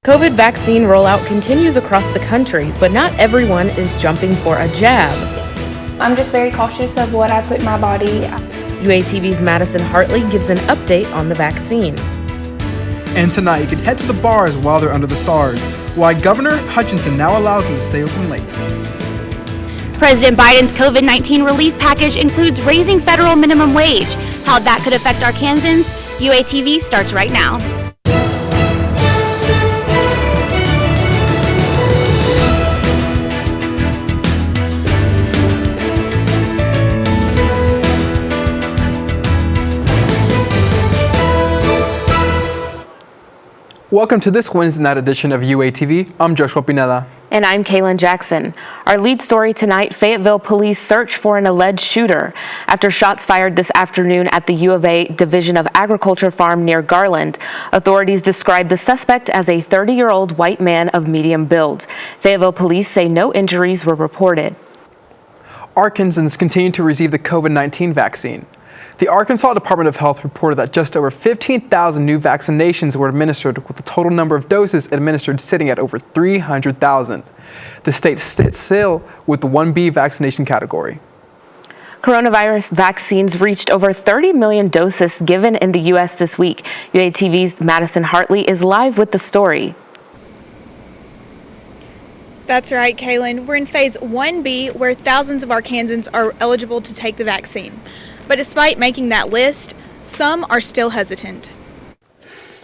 COVID vaccine rollout continues across the country, but not everyone is jumping for a jab. I'm just very cautious of what I put in my body. UATV's Madison Hartley gives an update on the vaccine. And tonight, you can head to the bars while they're under the stars, why Governor Hutchinson now allows them to stay open late. President Biden's COVID-19 relief package includes raising federal minimum wage. How that could affect Arkansans? UATV starts right now. Welcome to this Wednesday night edition of UATV. I'm Joshua Pineda. And I'm Kaylin Jackson. Our lead story tonight, Fayetteville police search for an alleged shooter after shots fired this afternoon at the U of A Division of Agriculture farm near Garland. Authorities describe the suspect as a 30-year-old white man of medium build. Fayetteville police say no injuries were reported. Arkansans continue to receive the COVID-19 vaccine. The Arkansas Department of Health reported that just over 15,000 new vaccinations were administered, with the total number of doses administered sitting at over 300,000. The state sits still with the 1B vaccination category. Coronavirus vaccines reached over 30 million doses given in the U.S. this week. UATV's Madison Hartley is live with the story. That's right, Kaylin. We're in phase 1B, where thousands of Arkansans are eligible to take the vaccine. But despite making that list, some are still hesitant.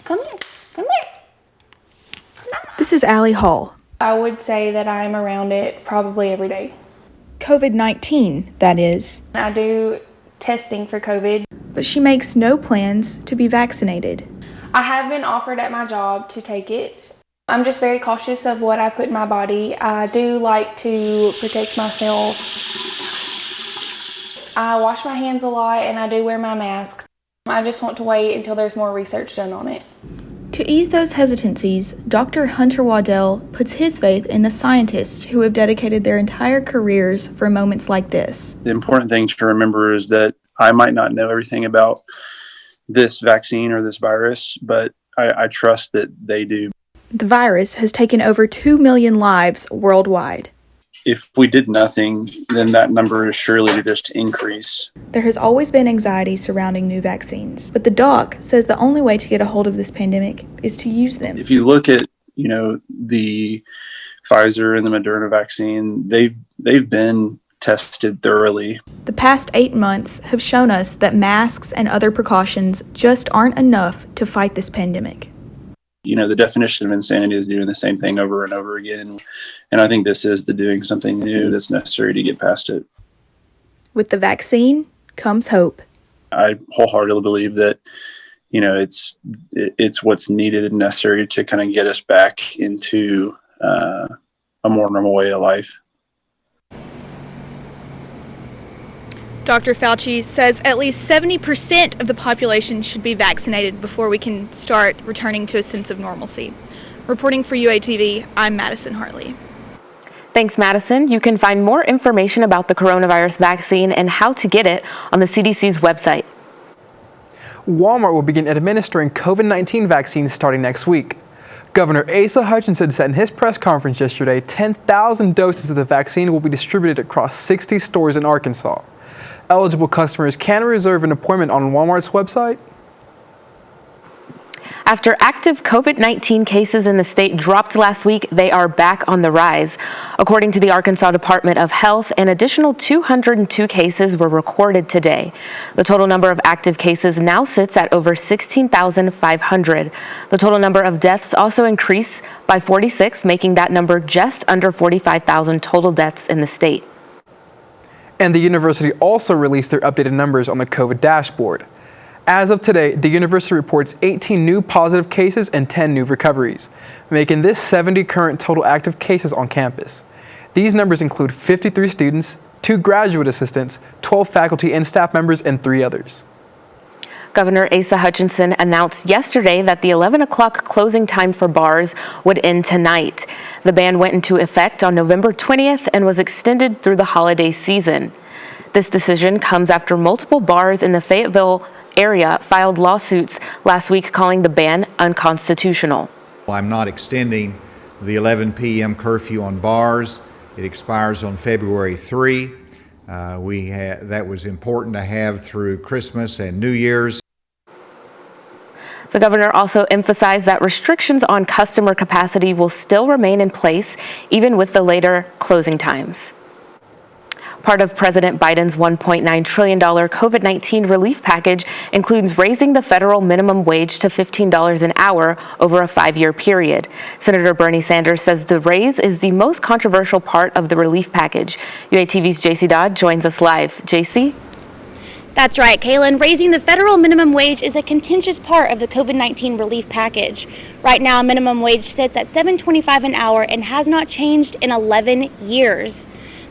Come here. This is Allie Hall. I would say that I'm around it probably every day. COVID-19, that is. I do testing for COVID. But she makes no plans to be vaccinated. I have been offered at my job to take it. I'm just very cautious of what I put in my body. I do like to protect myself. I wash my hands a lot and I do wear my mask. I just want to wait until there's more research done on it. To ease those hesitancies, Dr. Hunter Waddell puts his faith in the scientists who have dedicated their entire careers for moments like this. The important thing to remember is that I might not know everything about this vaccine or this virus, but I trust that they do. The virus has taken over 2 million lives worldwide. If we did nothing, then that number is surely to just increase. There has always been anxiety surrounding new vaccines, but the doc says the only way to get a hold of this pandemic is to use them. If you look at, the Pfizer and the Moderna vaccine, they've been tested thoroughly. The past 8 months have shown us that masks and other precautions just aren't enough to fight this pandemic. The definition of insanity is doing the same thing over and over again. And I think this is the doing something new that's necessary to get past it. With the vaccine comes hope. I wholeheartedly believe that, it's what's needed and necessary to kind of get us back into a more normal way of life. Dr. Fauci says at least 70% of the population should be vaccinated before we can start returning to a sense of normalcy. Reporting for UATV, I'm Madison Hartley. Thanks, Madison. You can find more information about the coronavirus vaccine and how to get it on the CDC's website. Walmart will begin administering COVID-19 vaccines starting next week. Governor Asa Hutchinson said in his press conference yesterday 10,000 doses of the vaccine will be distributed across 60 stores in Arkansas. Eligible customers can reserve an appointment on Walmart's website. After active COVID-19 cases in the state dropped last week, they are back on the rise. According to the Arkansas Department of Health, an additional 202 cases were recorded today. The total number of active cases now sits at over 16,500. The total number of deaths also increased by 46, making that number just under 45,000 total deaths in the state. And the university also released their updated numbers on the COVID dashboard. As of today, the university reports 18 new positive cases and 10 new recoveries, making this 70 current total active cases on campus. These numbers include 53 students, 2 graduate assistants, 12 faculty and staff members, and 3 others. Governor Asa Hutchinson announced yesterday that the 11 o'clock closing time for bars would end tonight. The ban went into effect on November 20th and was extended through the holiday season. This decision comes after multiple bars in the Fayetteville area filed lawsuits last week calling the ban unconstitutional. I'm not extending the 11 p.m. curfew on bars. It expires on February 3. That was important to have through Christmas and New Year's. The governor also emphasized that restrictions on customer capacity will still remain in place, even with the later closing times. Part of President Biden's $1.9 trillion COVID-19 relief package includes raising the federal minimum wage to $15 an hour over a 5-year period. Senator Bernie Sanders says the raise is the most controversial part of the relief package. UATV's JC Dodd joins us live. JC? That's right, Cayden. Raising the federal minimum wage is a contentious part of the COVID-19 relief package. Right now, minimum wage sits at $7.25 an hour and has not changed in 11 years.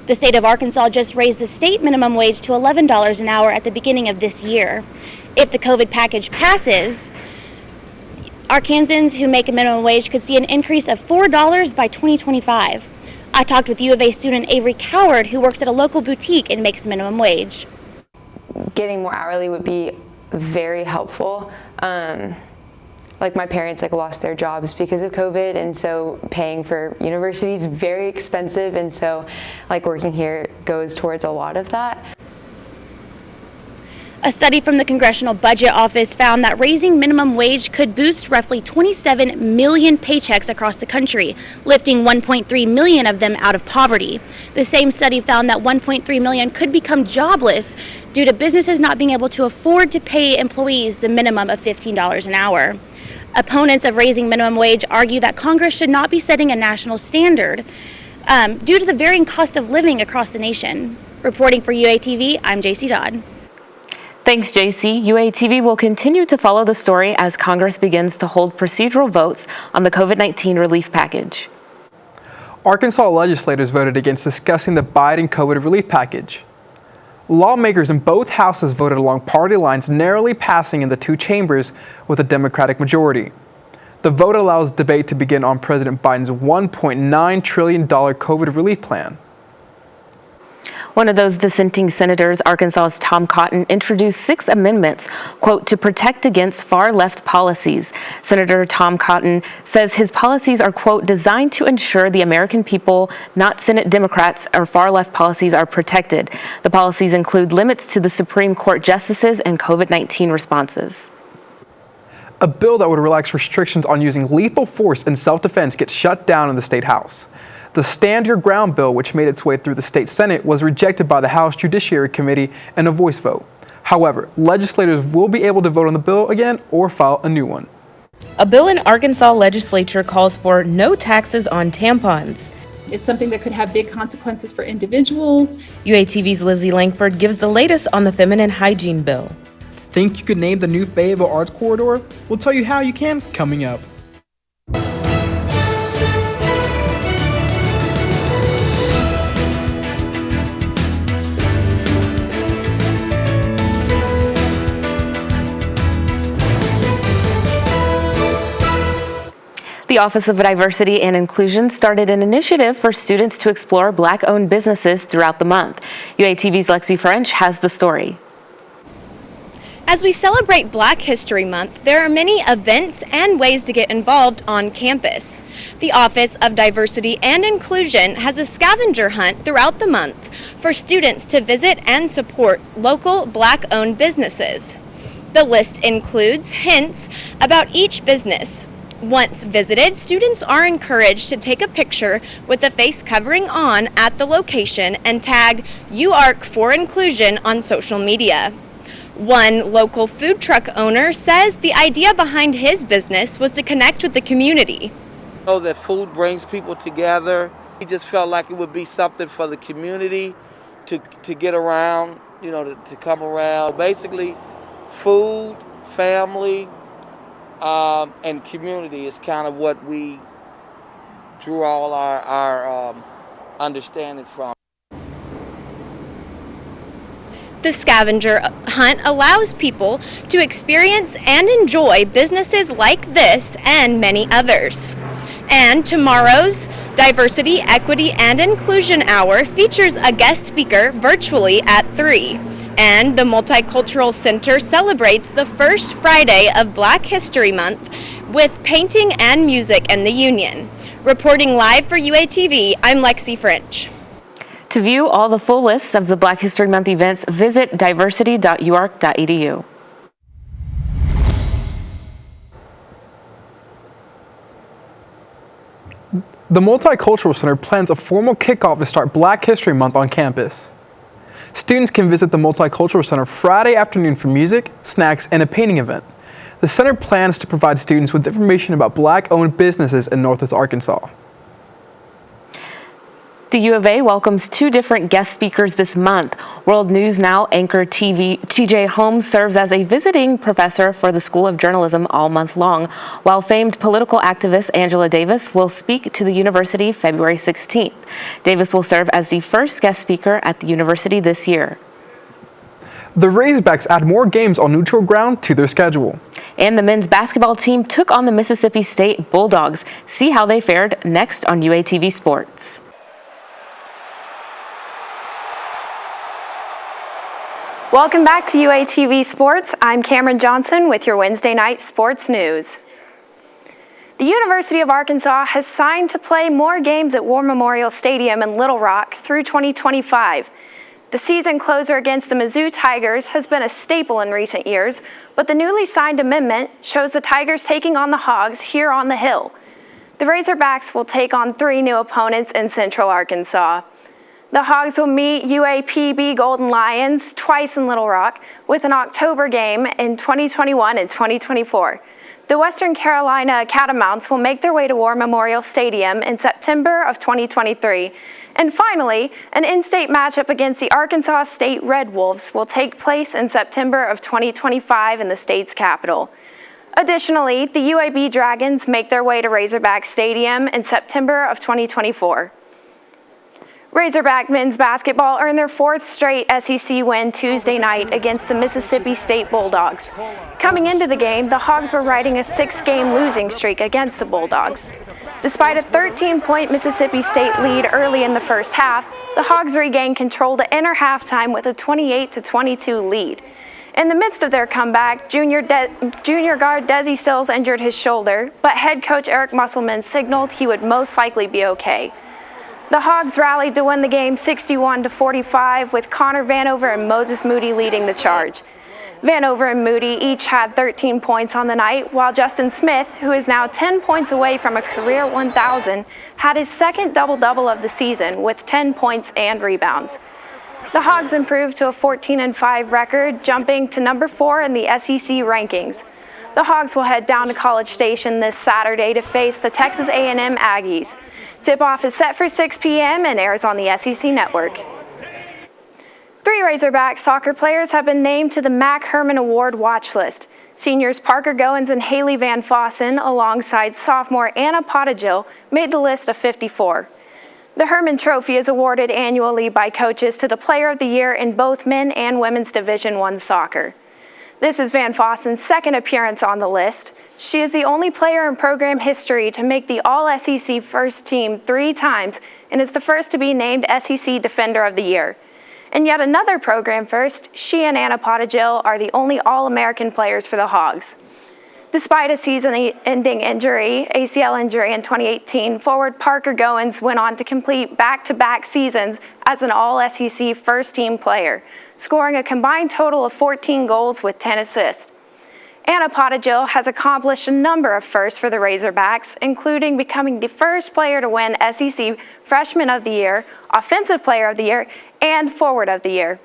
The state of Arkansas just raised the state minimum wage to $11 an hour at the beginning of this year. If the COVID package passes, Arkansans who make a minimum wage could see an increase of $4 by 2025. I talked with U of A student Avery Coward, who works at a local boutique and makes minimum wage. Getting more hourly would be very helpful. Like my parents lost their jobs because of COVID, and so paying for university is very expensive, and so working here goes towards a lot of that. A study from the Congressional Budget Office found that raising minimum wage could boost roughly 27 million paychecks across the country, lifting 1.3 million of them out of poverty. The same study found that 1.3 million could become jobless due to businesses not being able to afford to pay employees the minimum of $15 an hour. Opponents of raising minimum wage argue that Congress should not be setting a national standard due to the varying cost of living across the nation. Reporting for UATV, I'm JC Dodd. Thanks, JC. UATV will continue to follow the story as Congress begins to hold procedural votes on the COVID-19 relief package. Arkansas legislators voted against discussing the Biden COVID relief package. Lawmakers in both houses voted along party lines, narrowly passing in the two chambers with a Democratic majority. The vote allows debate to begin on President Biden's $1.9 trillion COVID relief plan. One of those dissenting senators, Arkansas's Tom Cotton, introduced 6 amendments, quote, to protect against far-left policies. Senator Tom Cotton says his policies are, quote, designed to ensure the American people, not Senate Democrats, or far-left policies are protected. The policies include limits to the Supreme Court justices and COVID-19 responses. A bill that would relax restrictions on using lethal force in self-defense gets shut down in the State House. The Stand Your Ground bill, which made its way through the state Senate, was rejected by the House Judiciary Committee in a voice vote. However, legislators will be able to vote on the bill again or file a new one. A bill in Arkansas legislature calls for no taxes on tampons. It's something that could have big consequences for individuals. UATV's Lizzie Langford gives the latest on the feminine hygiene bill. Think you could name the new Fayetteville Arts Corridor? We'll tell you how you can coming up. The Office of Diversity and Inclusion started an initiative for students to explore Black-owned businesses throughout the month. UATV's Lexi French has the story. As we celebrate Black History Month, there are many events and ways to get involved on campus. The Office of Diversity and Inclusion has a scavenger hunt throughout the month for students to visit and support local Black-owned businesses. The list includes hints about each business. Once visited, students are encouraged to take a picture with the face covering on at the location and tag UARC for Inclusion on social media. One local food truck owner says the idea behind his business was to connect with the community. I know that food brings people together. He just felt like it would be something for the community to get around, to come around. Basically, food, family, and community is kind of what we drew all our understanding from. The scavenger hunt allows people to experience and enjoy businesses like this and many others. And tomorrow's Diversity, Equity, and Inclusion Hour features a guest speaker virtually at 3. And the Multicultural Center celebrates the first Friday of Black History Month with painting and music in the Union. Reporting live for UATV, I'm Lexi French. To view all the full lists of the Black History Month events, visit diversity.uark.edu. The Multicultural Center plans a formal kickoff to start Black History Month on campus. Students can visit the Multicultural Center Friday afternoon for music, snacks, and a painting event. The center plans to provide students with information about Black-owned businesses in Northwest Arkansas. The U of A welcomes 2 different guest speakers this month. World News Now anchor TJ Holmes serves as a visiting professor for the School of Journalism all month long, while famed political activist Angela Davis will speak to the university February 16th. Davis will serve as the first guest speaker at the university this year. The Razorbacks add more games on neutral ground to their schedule. And the men's basketball team took on the Mississippi State Bulldogs. See how they fared next on UATV Sports. Welcome back to UATV Sports. I'm Cameron Johnson with your Wednesday night sports news. The University of Arkansas has signed to play more games at War Memorial Stadium in Little Rock through 2025. The season closer against the Mizzou Tigers has been a staple in recent years, but the newly signed amendment shows the Tigers taking on the Hogs here on the Hill. The Razorbacks will take on 3 new opponents in Central Arkansas. The Hogs will meet UAPB Golden Lions twice in Little Rock with an October game in 2021 and 2024. The Western Carolina Catamounts will make their way to War Memorial Stadium in September of 2023. And finally, an in-state matchup against the Arkansas State Red Wolves will take place in September of 2025 in the state's capital. Additionally, the UAB Dragons make their way to Razorback Stadium in September of 2024. Razorback men's basketball earned their 4th straight SEC win Tuesday night against the Mississippi State Bulldogs. Coming into the game, the Hogs were riding a 6-game losing streak against the Bulldogs. Despite a 13-point Mississippi State lead early in the first half, the Hogs regained control to enter halftime with a 28-22 lead. In the midst of their comeback, junior guard Desi Sills injured his shoulder, but head coach Eric Musselman signaled he would most likely be okay. The Hogs rallied to win the game 61-45 with Connor Vanover and Moses Moody leading the charge. Vanover and Moody each had 13 points on the night, while Justin Smith, who is now 10 points away from a career 1,000, had his second double-double of the season with 10 points and rebounds. The Hogs improved to a 14-5 record, jumping to number 4 in the SEC rankings. The Hogs will head down to College Station this Saturday to face the Texas A&M Aggies. Tip-off is set for 6 p.m. and airs on the SEC Network. 3 Razorback soccer players have been named to the Mack Hermann Award watch list. Seniors Parker Goins and Haley Van Fossen, alongside sophomore Anna Pottigill, made the list of 54. The Hermann Trophy is awarded annually by coaches to the Player of the Year in both men and women's Division I soccer. This is Van Fossen's 2nd appearance on the list. She is the only player in program history to make the All-SEC first team 3 times and is the first to be named SEC Defender of the Year. And yet another program first, she and Anna Pottigill are the only All-American players for the Hogs. Despite a season-ending injury, ACL injury in 2018, forward Parker Goins went on to complete back-to-back seasons as an All-SEC first-team player, scoring a combined total of 14 goals with 10 assists. Anna Pottigill has accomplished a number of firsts for the Razorbacks, including becoming the first player to win SEC Freshman of the Year, Offensive Player of the Year, and Forward of the Year.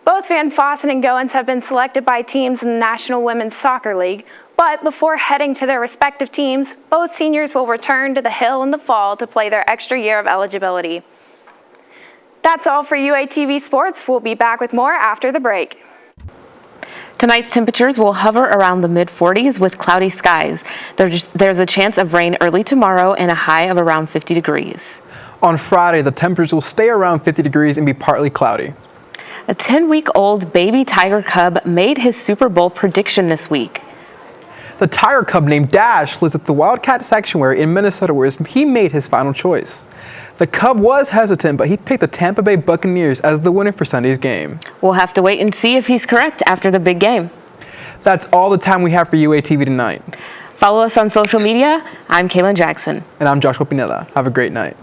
Both Van Fossen and Goins have been selected by teams in the National Women's Soccer League, but before heading to their respective teams, both seniors will return to the Hill in the fall to play their extra year of eligibility. That's all for UATV Sports. We'll be back with more after the break. Tonight's temperatures will hover around the mid-40s with cloudy skies. There's a chance of rain early tomorrow and a high of around 50 degrees. On Friday, the temperatures will stay around 50 degrees and be partly cloudy. A 10-week-old baby tiger cub made his Super Bowl prediction this week. The tiger cub named Dash lives at the Wildcat Sanctuary in Minnesota, where he made his final choice. The cub was hesitant, but he picked the Tampa Bay Buccaneers as the winner for Sunday's game. We'll have to wait and see if he's correct after the big game. That's all the time we have for UATV tonight. Follow us on social media. I'm Kaylin Jackson. And I'm Joshua Pinella. Have a great night.